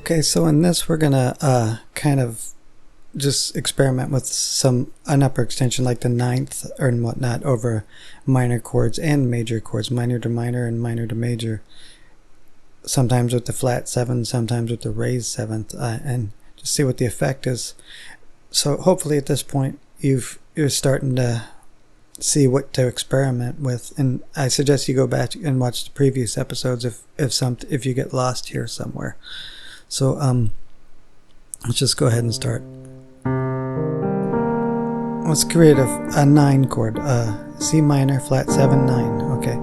Okay, so in this we're gonna kind of just experiment with an upper extension like the ninth or whatnot over minor chords and major chords, minor to minor and minor to major, sometimes with the flat seventh, sometimes with the raised seventh, and just see what the effect is. So hopefully at this point you're starting to see what to experiment with, and I suggest you go back and watch the previous episodes if you get lost here somewhere. So let's just go ahead and start. Let's create a 9 chord, C minor, flat 7, 9. Okay.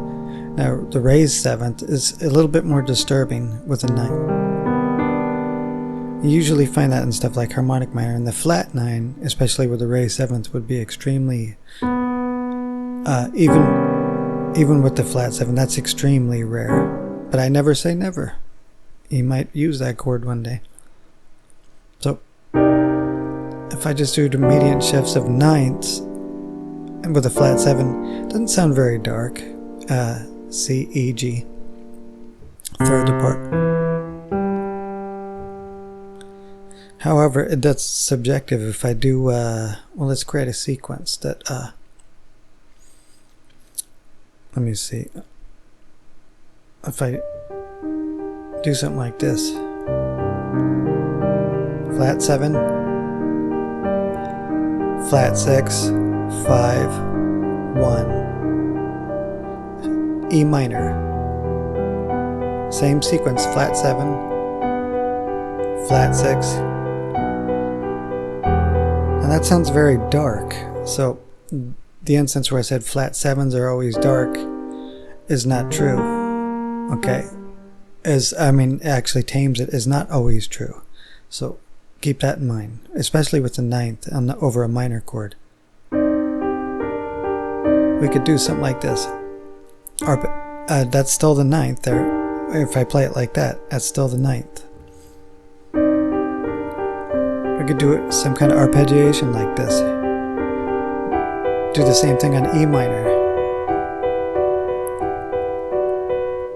Now the raised seventh is a little bit more disturbing with a 9. You usually find that in stuff like harmonic minor, and the flat 9, especially with the raised seventh, would be extremely even with the flat 7, that's extremely rare. But I never say never. You might use that chord one day. So if I just do the mediant shifts of ninths and with a flat 7, it doesn't sound very dark. C, E, G, third apart. However, that's subjective. If I do, well, let's create a sequence that, let me see. If I do something like this, flat 7, flat 6, 5, 1, E minor, same sequence, flat 7, flat 6, and that sounds very dark. So the instance where I said flat 7s are always dark is not true. Okay, actually tames it is not always true. So keep that in mind, especially with the ninth over a minor chord. We could do something like this. That's still the ninth there. If I play it like that, that's still the ninth. We could do some kind of arpeggiation like this. Do the same thing on E minor.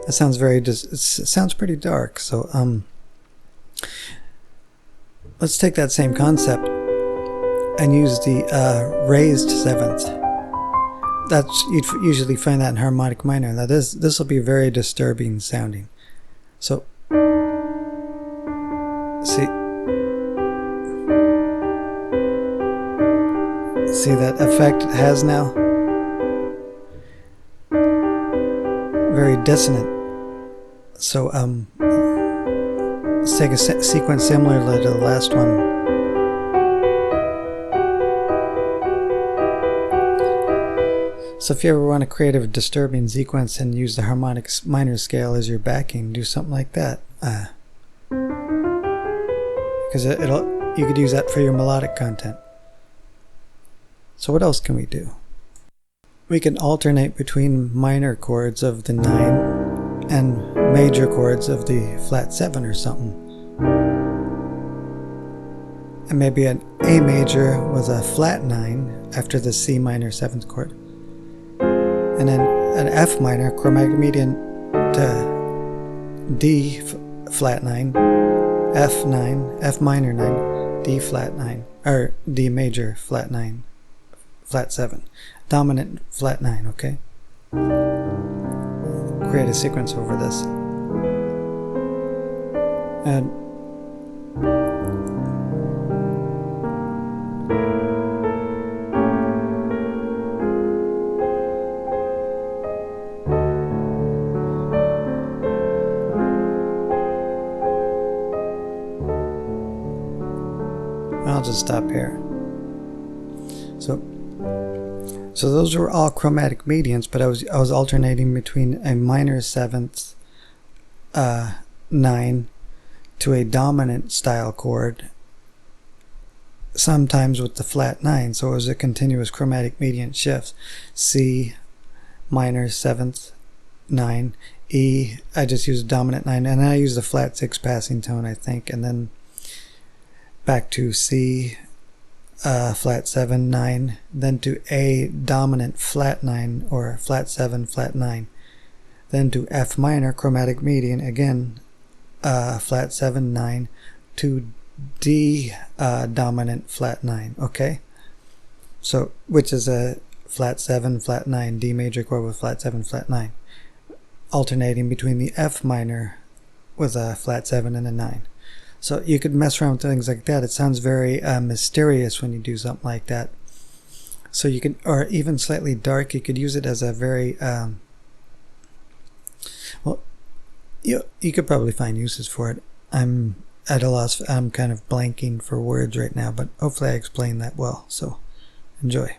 That sounds it sounds pretty dark. So let's take that same concept and use the raised seventh. You'd usually find that in harmonic minor. Now this will be very disturbing sounding. So see that effect it has now? Very dissonant. So let's take a sequence similar to the last one. So if you ever want to create a disturbing sequence and use the harmonic minor scale as your backing, do something like that. Because you could use that for your melodic content. So what else can we do? We can alternate between minor chords of the 9 and major chords of the flat 7 or something. And maybe an A major with a flat 9 after the C minor 7th chord. And then an F minor, chromatic median to D flat 9, F 9, F minor 9, D flat 9, or D major flat 9, flat 7, dominant flat 9, okay? Create a sequence over this. And I'll just stop here. So those were all chromatic mediants, but I was alternating between a minor 7th 9 to a dominant style chord, sometimes with the flat 9. So it was a continuous chromatic mediant shift. C minor 7th 9, E, I just used dominant 9, and then I used the flat 6 passing tone, I think, and then back to C flat 7, 9, then to A dominant flat 9 or flat 7, flat 9, then to F minor chromatic median, again flat 7, 9 to D dominant flat 9, okay? So, which is a flat 7, flat 9, D major chord with flat 7, flat 9, alternating between the F minor with a flat 7 and a 9. So you could mess around with things like that. It sounds very mysterious when you do something like that. So you could, or even slightly dark, you could use it as a very, well, you could probably find uses for it. I'm at a loss, I'm kind of blanking for words right now, but hopefully I explained that well. So enjoy.